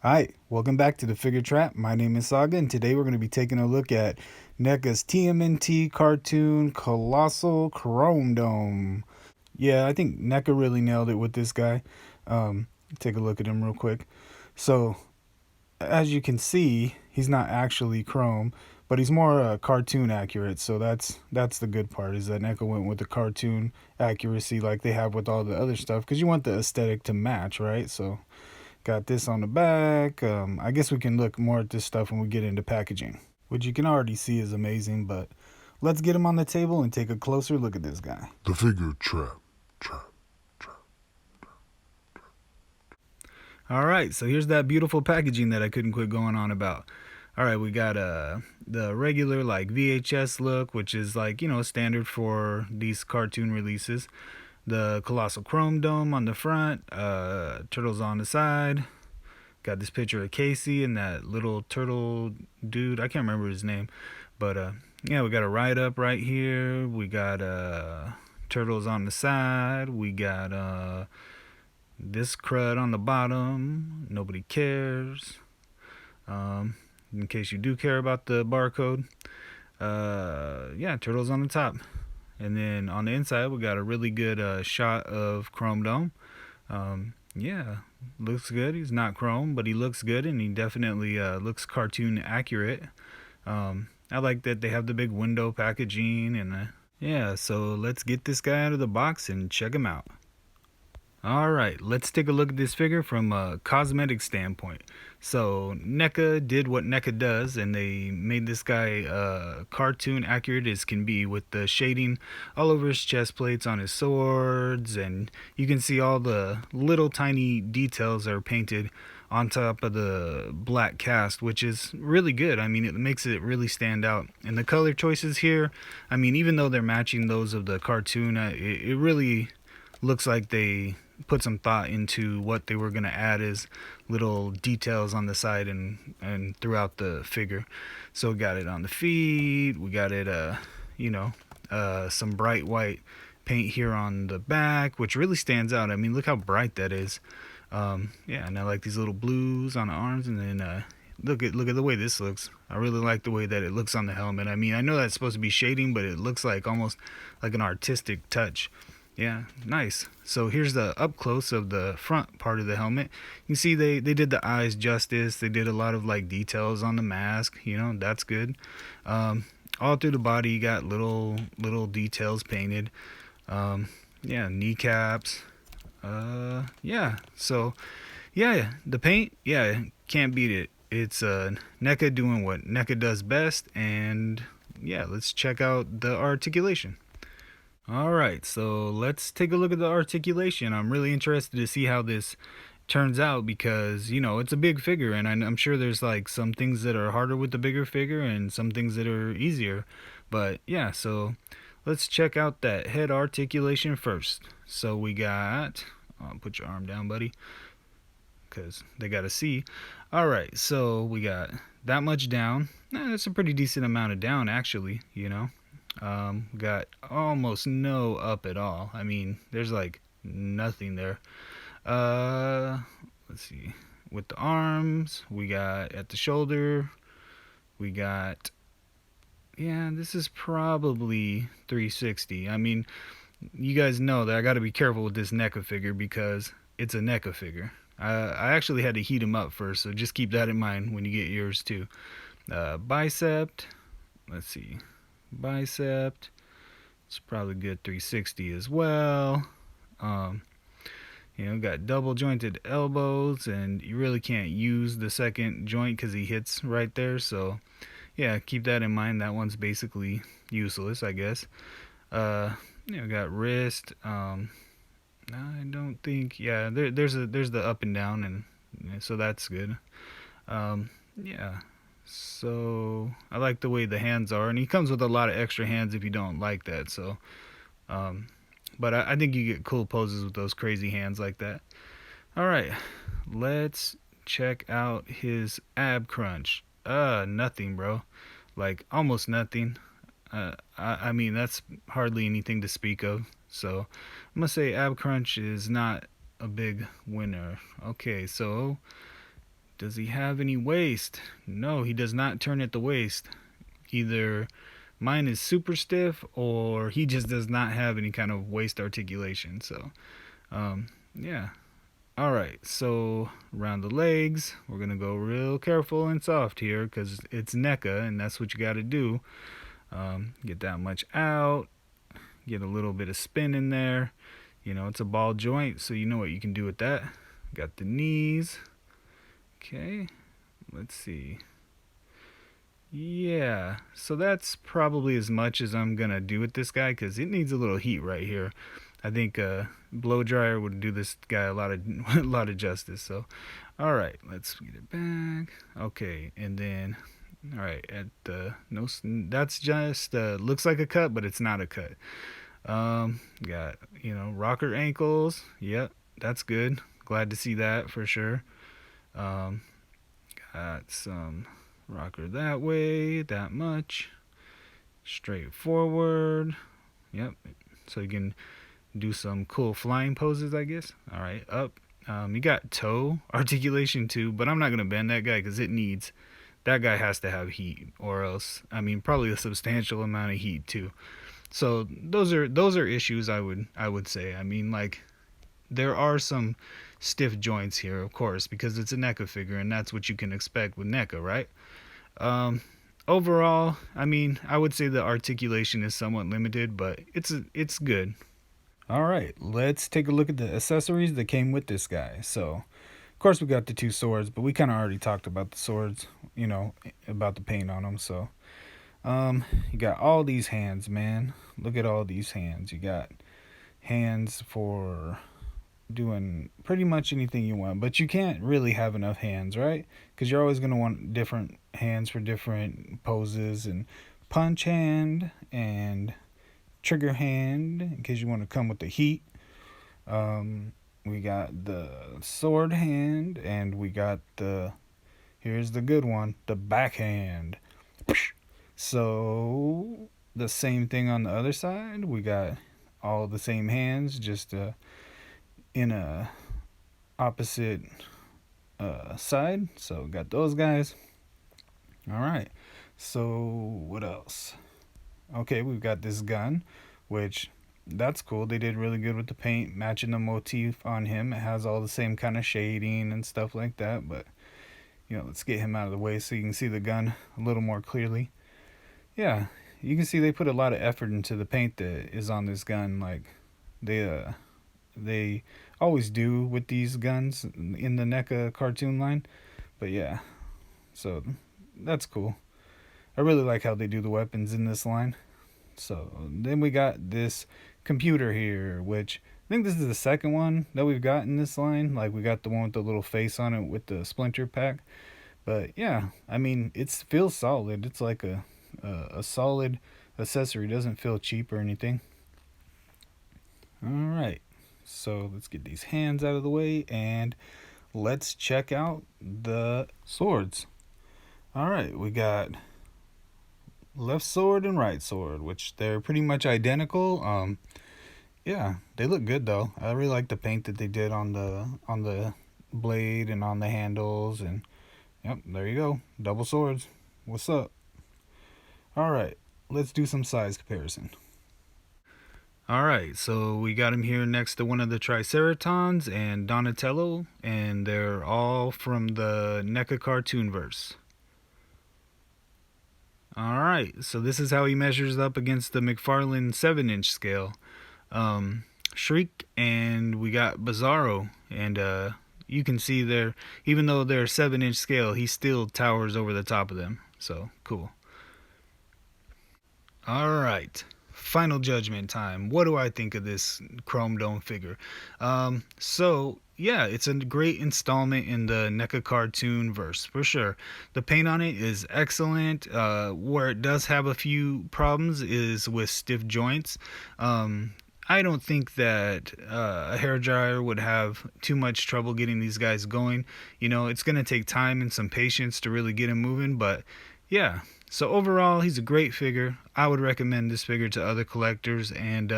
Hi, welcome back to the Figure Trap. My name is Saga, and today we're going to be taking a look at NECA's TMNT cartoon Colossal ChromeDome. Yeah, I think NECA really nailed it with this guy. Take a look at him real quick. So, as you can see, he's not actually Chrome, but he's more cartoon accurate. So that's the good part, is that NECA went with the cartoon accuracy like they have with all the other stuff, because you want the aesthetic to match, right? So got this on the back. I guess we can look more at this stuff when we get into packaging, which you can already see is amazing, but let's get him on the table and take a closer look at this guy. The Figure Trap. Trap. All right, so here's that beautiful packaging that I couldn't quit going on about. All right, we got the regular like VHS look, which is like, standard for these cartoon releases. The Colossal ChromeDome on the front, turtles on the side. Got this picture of Casey and that little turtle dude. I can't remember his name, but yeah, we got a write up right here. We got turtles on the side. We got this crud on the bottom. Nobody cares. In case you do care about the barcode, yeah, turtles on the top. And then on the inside, we got a really good shot of ChromeDome. Yeah, looks good. He's not chrome, but he looks good, and he definitely looks cartoon accurate. I like that they have the big window packaging, and yeah, so let's get this guy out of the box and check him out. Alright, let's take a look at this figure from a cosmetic standpoint. So, NECA did what NECA does, and they made this guy cartoon accurate as can be, with the shading all over his chest plates, on his swords, and you can see all the little tiny details are painted on top of the black cast, which is really good. I mean, it makes it really stand out. And the color choices here, I mean, even though they're matching those of the cartoon, it really looks like they put some thought into what they were going to add as little details on the side and throughout the figure. So we got it on the feet, we got it some bright white paint here on the back, which really stands out. I mean, look how bright that is. Yeah, and I like these little blues on the arms, and then look at the way this looks. I really like the way that it looks on the helmet. I mean, I know that's supposed to be shading, but it looks like almost like an artistic touch. Yeah, nice. So here's the up close of the front part of the helmet. You can see they did the eyes justice. They did a lot of like details on the mask. That's good. All through the body, you got little details painted. Yeah, kneecaps. Yeah. So yeah, the paint. Yeah, can't beat it. It's NECA doing what NECA does best, and yeah, let's check out the articulation. Alright, so let's take a look at the articulation. I'm really interested to see how this turns out, because, it's a big figure, and I'm sure there's like some things that are harder with the bigger figure and some things that are easier. But yeah, so let's check out that head articulation first. So we got, put your arm down, buddy, because they got to see. Alright, so we got that much down. That's a pretty decent amount of down, actually. Got almost no up at all. I mean, there's like nothing there. Let's see. With the arms, we got at the shoulder, we got, yeah, this is probably 360. I mean, you guys know that I got to be careful with this NECA figure because it's a NECA figure. I actually had to heat him up first, so just keep that in mind when you get yours too. Bicep, let's see. Bicep, it's probably good 360 as well. Got double jointed elbows, and you really can't use the second joint because he hits right there. So yeah, keep that in mind. That one's basically useless, I guess. Got wrist. I don't think. Yeah, there's the up and down, and so that's good. Yeah. So I like the way the hands are, and he comes with a lot of extra hands if you don't like that. So, but I think you get cool poses with those crazy hands like that. All right, let's check out his ab crunch. Nothing, bro. Like almost nothing. I mean, that's hardly anything to speak of. So I'm gonna say ab crunch is not a big winner. Okay, so Does he have any waist? No, he does not turn at the waist. Either mine is super stiff or he just does not have any kind of waist articulation. So, yeah. All right, so around the legs, we're gonna go real careful and soft here because it's NECA and that's what you got to do. Get that much out, get a little bit of spin in there. You know, it's a ball joint, so you know what you can do with that. Got the knees. Okay, let's see. Yeah, so that's probably as much as I'm gonna do with this guy because it needs a little heat right here. I think a blow dryer would do this guy a lot of a lot of justice. So, all right, let's get it back. Okay, and then all right at the no, that's just looks like a cut, but it's not a cut. Got rocker ankles. Yep, that's good. Glad to see that for sure. Um, got some rocker that way, that much. Straight forward. Yep. So you can do some cool flying poses, I guess. All right, up. You got toe articulation too, but I'm not gonna bend that guy because it needs. That guy has to have heat, or else, I mean, probably a substantial amount of heat too. So those are issues I would say. I mean, like there are some stiff joints here, of course, because it's a NECA figure, and that's what you can expect with NECA, right? Um, Overall, I mean, I would say the articulation is somewhat limited, but it's good. All right, let's take a look at the accessories that came with this guy. So, of course, we got the two swords, but we kind of already talked about the swords, about the paint on them. So, you got all these hands, man. Look at all these hands. You got hands for doing pretty much anything you want, but you can't really have enough hands, right? Because you're always going to want different hands for different poses, and punch hand and trigger hand in case you want to come with the heat. We got the sword hand, and we got here's the good one, the backhand. So the same thing on the other side. We got all the same hands, just in a opposite side. So got those guys. All right. So what else? Okay, we've got this gun, which that's cool. They did really good with the paint, matching the motif on him. It has all the same kind of shading and stuff like that. But let's get him out of the way so you can see the gun a little more clearly. Yeah, you can see they put a lot of effort into the paint that is on this gun. Like they always do with these guns in the NECA cartoon line. But yeah, so that's cool. I really like how they do the weapons in this line. So then we got this computer here, which I think this is the second one that we've got in this line. Like we got the one with the little face on it with the splinter pack. But yeah, I mean it feels solid. It's like a solid accessory. It doesn't feel cheap or anything. All right, so let's get these hands out of the way and let's check out the swords. All right, we got left sword and right sword, which they're pretty much identical. Yeah, they look good though. I really like the paint that they did on the blade and on the handles, and yep, there you go, double swords. What's up? All right, let's do some size comparison. All right, so we got him here next to one of the Triceratons and Donatello, and they're all from the NECA cartoon verse. All right, so this is how he measures up against the McFarlane 7-inch scale. Shriek, and we got Bizarro, and you can see there, even though they're 7-inch scale, he still towers over the top of them. So cool. All right, final judgment time. What do I think of this ChromeDome figure? So yeah, it's a great installment in the NECA cartoon verse for sure. The paint on it is excellent. Where it does have a few problems is with stiff joints. I don't think that a hairdryer would have too much trouble getting these guys going. It's going to take time and some patience to really get him moving, but yeah. So overall, he's a great figure. I would recommend this figure to other collectors, and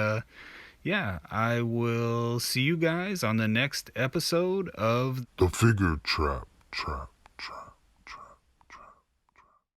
yeah, I will see you guys on the next episode of The Figure Trap.